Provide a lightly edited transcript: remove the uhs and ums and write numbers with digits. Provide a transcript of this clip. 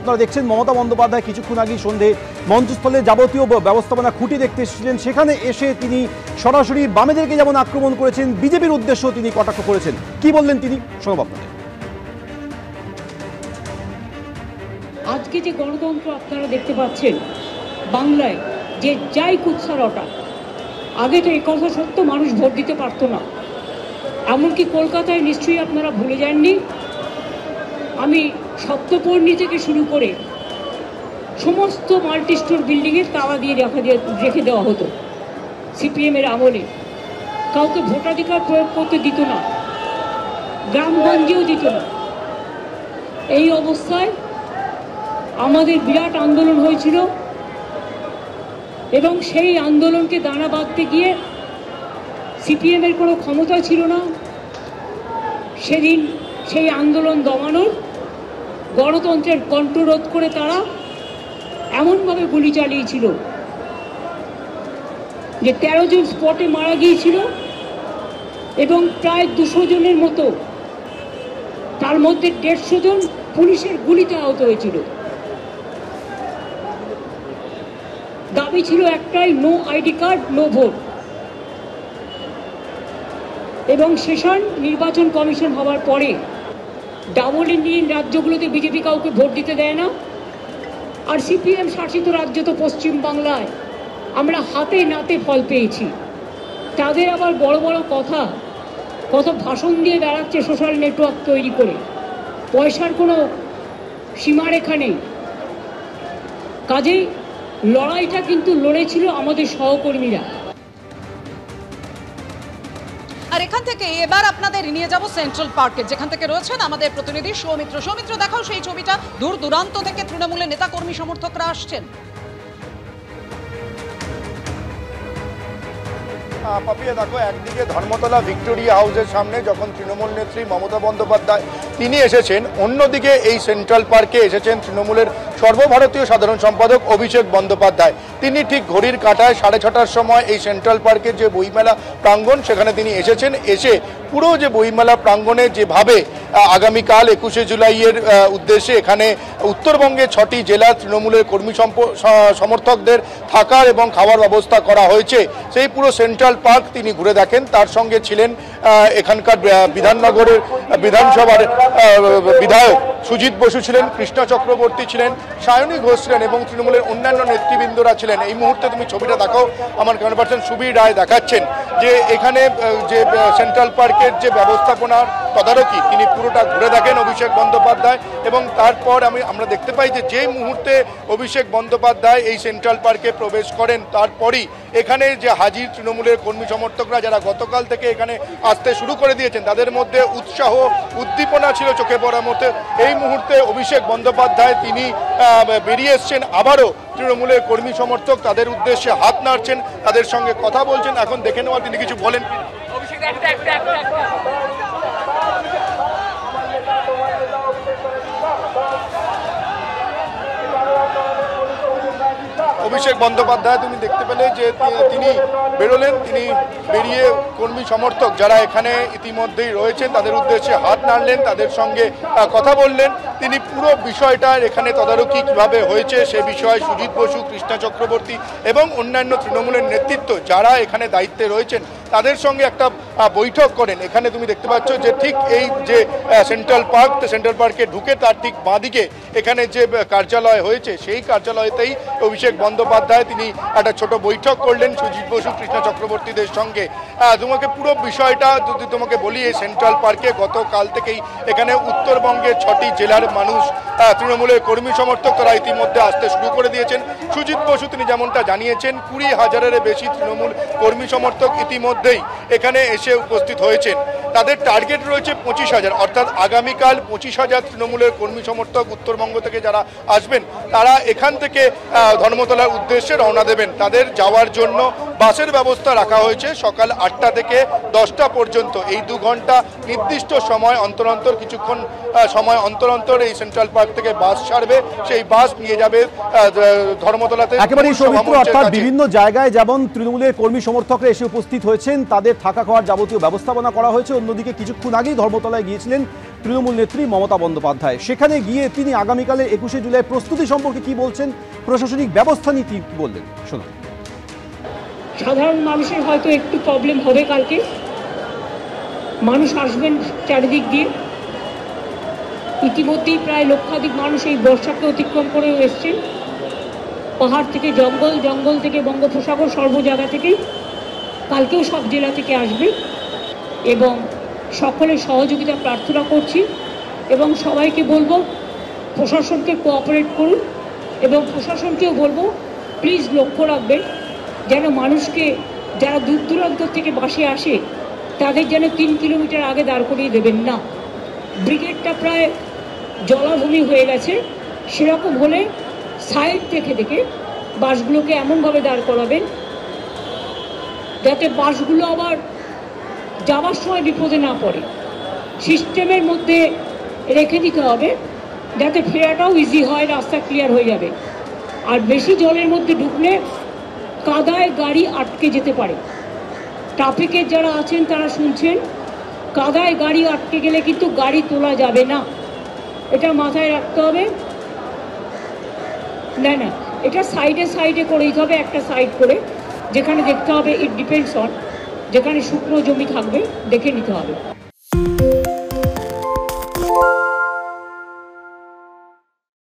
আপনারা দেখছেন মমতা বন্দ্যোপাধ্যায় কিছুক্ষণ আগেই সন্ধে মঞ্চস্থলে যাবতীয় ব্যবস্থাপনা খুঁটি দেখতে এসেছিলেন। সেখানে এসে তিনি সরাসরি বামেদেরকে যেমন আক্রমণ করেছেন, বিজেপির উদ্দেশ্য তিনি কটাক্ষ করেছেন। কি বললেন তিনি, শোনাব আপনাদের। আজকে যে গণতন্ত্র আপনারা দেখতে পাচ্ছেন বাংলায়, যে যাই কুৎসারটা, আগে তো এই কথা সত্য মানুষ ভোট দিতে পারতো না। এমনকি কলকাতায় নিশ্চয়ই আপনারা ভুলে যাননি, আমি সপ্তপর্ণী থেকে শুরু করে সমস্ত মাল্টি স্টোর বিল্ডিংয়ের তালা দিয়ে রেখে দেওয়া হতো সিপিএমের আমলে। কাউকে ভোটাধিকার প্রয়োগ করতে দিত না, গ্রামগঞ্জেও দিত না। এই অবস্থায় আমাদের বিরাট আন্দোলন হয়েছিল এবং সেই আন্দোলনকে দানা বাঁধতে গিয়ে সিপিএমের কোনো ক্ষমতা ছিল না সেদিন সেই আন্দোলন দমানোর। গণতন্ত্রের কণ্ঠরোধ করে তারা এমনভাবে গুলি চালিয়েছিল যে 13 জন স্পটে মারা গিয়েছিল এবং প্রায় 200 জনের মতো, তার মধ্যে 150 জন পুলিশের গুলিতে আহত হয়েছিল। দাবি ছিল একটাই, no ID card, no vote. এবং সেশন নির্বাচন কমিশন হওয়ার পরে ডাবল ইঞ্জিন রাজ্যগুলোতে বিজেপি কাউকে ভোট দিতে দেয় না। আর সিপিএম শাসিত রাজ্য তো পশ্চিমবাংলায় আমরা হাতে নাতে ফল পেয়েছি। তাদের আবার বড় বড় কথা, কত ভাষণ দিয়ে বেড়াচ্ছে সোশ্যাল নেটওয়ার্ক তৈরি করে। পয়সার কোনো সীমারেখা নেই। কাজেই লড়াইটা কিন্তু লড়েছিল আমাদের সহকর্মীরা। আর এখান থেকে এবার আপনাদের নিয়ে যাব সেন্ট্রাল পার্কে, যেখান থেকে রয়েছেন আমাদের প্রতিনিধি সৌমিত্র। সৌমিত্র, দেখাও সেই ছবিটা। দূর দূরান্ত থেকে তৃণমূলের নেতা কর্মী সমর্থকরা আসছেন। পাপিয়া, দেখো, একদিকে ধর্মতলা ভিক্টোরিয়া হাউসের সামনে যখন তৃণমূল নেত্রী মমতা বন্দ্যোপাধ্যায় তিনি এসেছেন, অন্যদিকে এই সেন্ট্রাল পার্কে এসেছেন তৃণমূলের সর্বভারতীয় সাধারণ সম্পাদক অভিষেক বন্দ্যোপাধ্যায়। তিনি ঠিক ঘড়ির কাঁটায় 6:30টার সময় এই সেন্ট্রাল পার্কের যে বইমেলা প্রাঙ্গণ সেখানে তিনি এসেছেন। এসে পুরো যে বইমেলা প্রাঙ্গণে যেভাবে আগামীকাল 21শে জুলাইয়ের উদ্দেশ্যে এখানে উত্তরবঙ্গের 6টি জেলা তৃণমূলের কর্মী সমর্থকদের থাকার এবং খাওয়ার ব্যবস্থা করা হয়েছে, সেই পুরো সেন্ট্রাল পার্ক তিনি ঘুরে দেখেন। তার সঙ্গে ছিলেন এখানকার বিধাননগরের বিধানসভার বিধায়ক সুজিত বসু ছিলেন, কৃষ্ণা চক্রবর্তী ছিলেন, সায়নী ঘোষ ছিলেন এবং তৃণমূলের অন্যান্য নেতৃবৃন্দরা ছিলেন। এই মুহূর্তে তুমি ছবিটা দেখো, আমার ক্যামেরাপার্সন সুবীর রায় দেখাচ্ছেন যে এখানে যে সেন্ট্রাল পার্কের যে ব্যবস্থাপনার তদারকি তিনি পুরোটা ঘুরে দেখেন অভিষেক বন্দ্যোপাধ্যায়। এবং তারপর আমরা দেখতে পাই যে যেই মুহূর্তে অভিষেক বন্দ্যোপাধ্যায় এই সেন্ট্রাল পার্কে প্রবেশ করেন, তারপরই এখানে যে হাজির তৃণমূলের কর্মী সমর্থকরা যারা গতকাল থেকে এখানে আসতে শুরু করে দিয়েছেন, তাদের মধ্যে উৎসাহ উদ্দীপনা ছিল চোখে পড়ার মতো। এই মুহূর্তে অভিষেক বন্দ্যোপাধ্যায় তিনি বেরিয়ে এসছেন, আবারও তৃণমূলের কর্মী সমর্থক তাদের উদ্দেশ্যে হাত নাড়ছেন, তাদের সঙ্গে কথা বলছেন। এখন দেখে নেওয়া তিনি কিছু বলেন। অভিষেক বন্দ্যোপাধ্যায় তুমি দেখতে পেলে যে তিনি বেরোলেন, তিনি বেরিয়ে কর্মী সমর্থক যারা এখানে ইতিমধ্যেই রয়েছেন তাদের উদ্দেশ্যে হাত নাড়লেন, তাদের সঙ্গে কথা বললেন। তিনি পুরো বিষয়টার এখানে তদারকি কীভাবে হয়েছে সে বিষয়ে সুজিত বসু, কৃষ্ণা চক্রবর্তী এবং অন্যান্য তৃণমূলের নেতৃত্ব যারা এখানে দায়িত্বে রয়েছেন তাদের সঙ্গে একটা বৈঠক করেন। এখানে তুমি দেখতে পাচ্ছ যে ঠিক এই যে সেন্ট্রাল পার্কে ঢুকে তার ঠিক বাঁদিকে এখানে যে কার্যালয় হয়েছে সেই কার্যালয়তেই অভিষেক বন্দ্যোপাধ্যায় তিনি একটা ছোট বৈঠক করলেন সুজিত বসু, কৃষ্ণা চক্রবর্তীদের সঙ্গে। তোমাকে পুরো বিষয়টা যদি তোমাকে বলি, এই সেন্ট্রাল পার্কে গতকাল থেকেই এখানে উত্তরবঙ্গের 6টি জেলার মানুষ তৃণমূলের কর্মী সমর্থক তারা ইতিমধ্যে আসতে শুরু করে দিয়েছেন। সুজিত বসু তিনি যেমনটা জানিয়েছেন 20,000-এর বেশি তৃণমূল কর্মী সমর্থক ইতিমধ্যেই এখানে এসে উপস্থিত হয়েছেন। তাদের টার্গেট রয়েছে 25,000, অর্থাৎ আগামীকাল 25,000 তৃণমূলের কর্মী সমর্থক উত্তরবঙ্গ থেকে যারা আসবেন তারা এখান থেকে ধর্মতলার উদ্দেশ্যে রওনা দেবেন। তাদের যাওয়ার জন্য বাসের ব্যবস্থা রাখা হয়েছে সকাল 8টা থেকে 10টা পর্যন্ত। এই 2 ঘন্টা নির্দিষ্ট সময় অন্তর অন্তর কিছুক্ষণ সময় অন্তর অন্তর এই সেন্ট্রাল পার্ক থেকে বাস ছাড়বে, সেই বাস নিয়ে যাবে ধর্মতলাতে। একেবারেই সৌমিত্র, অর্থাৎ বিভিন্ন জায়গায় যেমন তৃণমূলের কর্মী সমর্থকরা এসে উপস্থিত হয়েছেন, তাদের থাকা খাওয়ার যাবতীয় ব্যবস্থাপনা করা হয়েছে। অন্যদিকে কিছুক্ষণ আগেই ধর্মতলায় গিয়েছিলেন তৃণমূল নেত্রী মমতা বন্দ্যোপাধ্যায়। সেখানে গিয়ে তিনি আগামীকালের 21শে জুলাই প্রস্তুতি সম্পর্কে কি বলছেন, প্রশাসনিক ব্যবস্থা নিয়ে কি বললেন শোনান। সাধারণ মানুষের হয়তো একটু প্রবলেম হবে কালকে, মানুষ আসবেন চারিদিক দিয়ে। ইতিমধ্যেই প্রায় লক্ষাধিক মানুষ এই বর্ষাকে অতিক্রম করেও এসছেন, পাহাড় থেকে জঙ্গল, জঙ্গল থেকে বঙ্গোপসাগর, সর্ব জায়গা থেকেই কালকেও সব জেলা থেকে আসবে এবং সকলের সহযোগিতা প্রার্থনা করছি এবং সবাইকে বলবো প্রশাসনকে কোঅপারেট করুন এবং প্রশাসনকেও বলবো প্লিজ লক্ষ্য রাখবেন যেন মানুষকে যারা দূর দূরান্ত থেকে বাসে আসে তাদের যেন 3 কিলোমিটার আগে দাঁড় করিয়ে দেবেন না। ব্রিগেডটা প্রায় জলাভূমি হয়ে গেছে, সেরকম হলে সাইড দেখে দেখে বাসগুলোকে এমনভাবে দাঁড় করাবেন যাতে বাসগুলো আবার যাওয়ার সময় বিপদে না পড়ে। সিস্টেমের মধ্যে রেখে দিতে হবে যাতে ফেরাটাও ইজি হয়, রাস্তা ক্লিয়ার হয়ে যাবে। আর বেশি জলের মধ্যে ঢুকলে কাদায় গাড়ি আটকে যেতে পারে। ট্রাফিকের যারা আছেন তারা শুনছেন, কাদায় গাড়ি আটকে গেলে কিন্তু গাড়ি তোলা যাবে না, এটা মাথায় রাখতে হবে। না না, এটা সাইডে সাইডে করে দিতে হবে, একটা সাইড করে, যেখানে দেখতে হবে ইট ডিপেন্ডস অন, যেখানে শুকনো জমি থাকবে দেখে নিতে হবে।